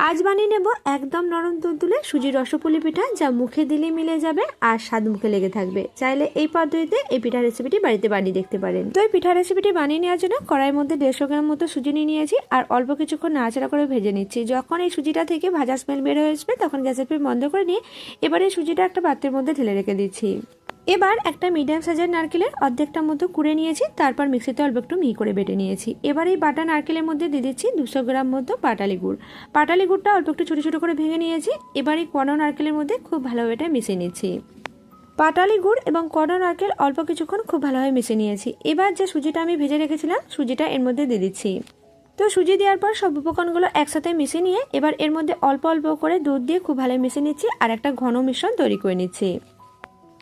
আজ বানিয়ে নেব একদম নরম তুলতুলে সুজির রসপুলি পিঠা, যা মুখে দিলে মিলে যাবে আর স্বাদ মুখে লেগে থাকবে। চাইলে এই পদ্ধতিতে এই পিঠা রেসিপিটি বাড়িতে বানিয়ে দেখতে পারেন। তো এই পিঠা রেসিপিটি বানিয়ে নেওয়ার জন্য কড়াইয়ের মধ্যে 150 গ্রাম মতো সুজি নিয়ে নিয়েছি আর অল্প কিছুক্ষণ নাড়াচাড়া করে ভেজে নিচ্ছি। যখন এই সুজিটা থেকে ভাজা স্মেল বের হয়ে আসবে তখন গ্যাসের ফ্লেম বন্ধ করে নিয়ে এবারে সুজিটা একটা পাত্রের মধ্যে ঢেলে রেখে দিচ্ছি। এবার একটা মিডিয়াম সাইজের নারকেলের অর্ধেকটা মতো কুড়ে নিয়েছি, তারপর মিক্সিতে অল্প একটু মিহি করে বেটে নিয়েছি। এবার এই বাটা নারকেলের মধ্যে দিয়ে দিচ্ছি 200 গ্রাম মতো পাটালি গুড়। পাটালি গুড়টা অল্প একটু ছোটো ছোটো করে ভেঙে নিয়েছি। এবার এই কোয়ানো নারকেলের মধ্যে খুব ভালোভাবে এটা মিশিয়ে নিচ্ছি। পাটালি গুড় এবং কোয়ানো নারকেল অল্প কিছুক্ষণ খুব ভালোভাবে মিশিয়ে নিয়েছি। এবার যে সুজিটা আমি ভেজে রেখেছিলাম সুজিটা এর মধ্যে দিয়ে দিচ্ছি। তো সুজি দেওয়ার পর সব উপকরণগুলো একসাথে মিশিয়ে নিয়ে এবার এর মধ্যে অল্প অল্প করে দুধ দিয়ে খুব ভালো মিশিয়ে নিচ্ছি আর একটা ঘন মিশ্রণ তৈরি করে নিচ্ছি।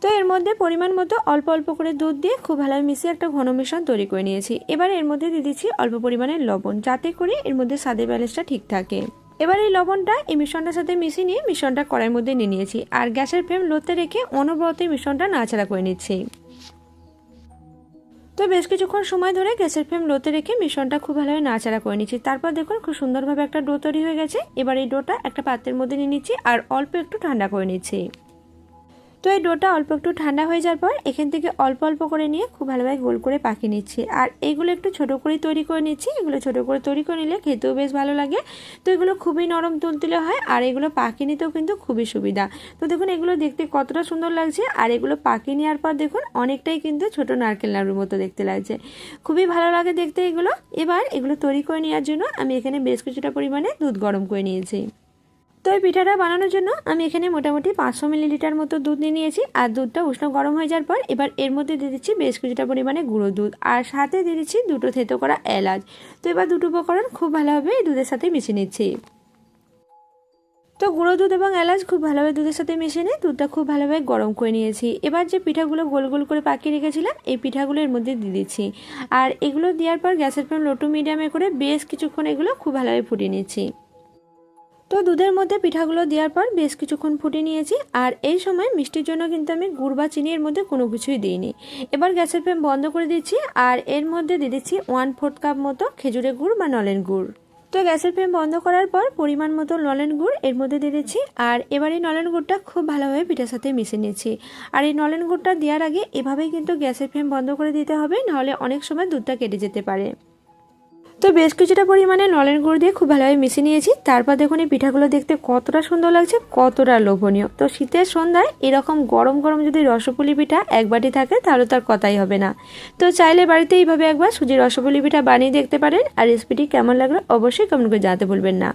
তো এর মধ্যে পরিমাণ মতো অল্প অল্প করে দুধ দিয়ে খুব ভালোভাবে মিশিয়ে একটা ঘন মিশ্রণ তৈরি করে নিয়েছি। এবার এর মধ্যে দিয়ে দিচ্ছি অল্প পরিমাণে লবণ, যাতে করে এর মধ্যে স্বাদের ব্যালেন্সটা ঠিক থাকে। এবার এই লবণটা এই মিশ্রণটার সাথে মিশিয়ে নিয়ে মিশ্রণটা কড়াইয়ের মধ্যে নিয়ে নিয়েছি আর গ্যাসের ফ্লেম লোতে রেখে অনবরত মিশ্রণটা নাড়াচাড়া করে নিচ্ছি। তো বেশ কিছুক্ষণ সময় ধরে গ্যাসের ফ্লেম লোতে রেখে মিশ্রণটা খুব ভালোভাবে নাড়াচাড়া করে নিচ্ছি। তারপর দেখুন খুব সুন্দরভাবে একটা ডো তৈরি হয়ে গেছে। এবার এই ডোটা একটা পাত্রের মধ্যে নিয়ে নিচ্ছি আর অল্প একটু ঠান্ডা করে নিচ্ছি। তো এই ডোটা অল্প একটু ঠান্ডা হয়ে যাওয়ার পর এখান থেকে অল্প অল্প করে নিয়ে খুব ভালোভাবে গোল করে পাকিয়ে নিচ্ছি আর এইগুলো একটু ছোট করে তৈরি করে নিচ্ছি। এগুলো ছোট করে তৈরি করে নিলে খেতেও বেশ ভালো লাগে। তো এগুলো খুবই নরম তুলতুলে হয় আর এগুলো পাকিয়ে নিতেও কিন্তু খুবই সুবিধা। তো দেখুন এগুলো দেখতে কতটা সুন্দর লাগছে আর এগুলো পাকিয়ে নেওয়ার পর দেখুন অনেকটাই কিন্তু ছোট নারকেল নাড়ুর মতো দেখতে লাগছে, খুবই ভালো লাগে দেখতে এগুলো। এবার এগুলো তৈরি করে নেওয়ার জন্য আমি এখানে বেশ কিছুটা পরিমাণে দুধ গরম করে নিয়েছি। তো এই পিঠাটা বানানোর জন্য আমি এখানে মোটামুটি 500 মিলিলিটার মতো দুধ নিয়ে নিয়েছি আর দুধটা উষ্ণ গরম হয়ে যাওয়ার পর এবার এর মধ্যে দিয়ে দিচ্ছি বেশ কিছুটা পরিমাণে গুঁড়ো দুধ আর সাথে দিয়ে দিচ্ছি 2টো থেতো করা এলাচ। তো এবার দুটো উপকরণ খুব ভালোভাবে এই দুধের সাথে মিশিয়ে নিচ্ছি। তো গুঁড়ো দুধ এবং এলাচ খুব ভালোভাবে দুধের সাথে মিশিয়ে নিয়ে দুধটা খুব ভালোভাবে গরম করে নিয়েছি। এবার যে পিঠাগুলো গোল গোল করে পাকিয়ে রেখেছিলাম এই পিঠাগুলো এর মধ্যে দিয়ে দিচ্ছি আর এগুলো দেওয়ার পর গ্যাসের ফ্লেম লো টু মিডিয়ামে করে বেশ কিছুক্ষণ এগুলো খুব ভালোভাবে ফুটিয়ে নিচ্ছি। তো দুধের মধ্যে পিঠাগুলো দেওয়ার পর বেশ কিছুক্ষণ ফুটিয়ে নিয়েছি আর এই সময় মিষ্টির জন্য কিন্তু আমি গুড় বা চিনি এর মধ্যে কোনো কিছুই দিইনি। এবার গ্যাসের ফ্লেম বন্ধ করে দিচ্ছি আর এর মধ্যে দিয়ে দিচ্ছি 1/4 কাপ মতো খেজুরের গুড় বা নলেন গুড়। তো গ্যাসের ফ্লেম বন্ধ করার পর পরিমাণ মতো নলেন গুড় এর মধ্যে দিয়ে দিচ্ছি আর এবার এই নলেন গুড়টা খুব ভালোভাবে পিঠার সাথে মিশিয়ে নিচ্ছি। আর এই নলেন গুড়টা দেওয়ার আগে এভাবেই কিন্তু গ্যাসের ফ্লেম বন্ধ করে দিতে হবে, নাহলে অনেক সময় দুধটা কেটে যেতে পারে। তো বেশ কিছুটা পরিমাণে নলেন গুড় দিয়ে খুব ভালোভাবে মিশিয়ে নিয়েছি। তারপর দেখুন এই পিঠাগুলো দেখতে কতটা সুন্দর লাগছে, কতটা লোভনীয়। তো শীতের সন্ধ্যায় এরকম গরম গরম যদি রসপুলি পিঠা এক বাটি থাকে তাহলে তার কথাই হবে না। তো চাইলে বাড়িতে এইভাবে একবার সুজির রসপুলি পিঠা বানিয়ে দেখতে পারেন আর রেসিপিটি কেমন লাগলো অবশ্যই কমেন্ট করে জানাতে ভুলবেন না।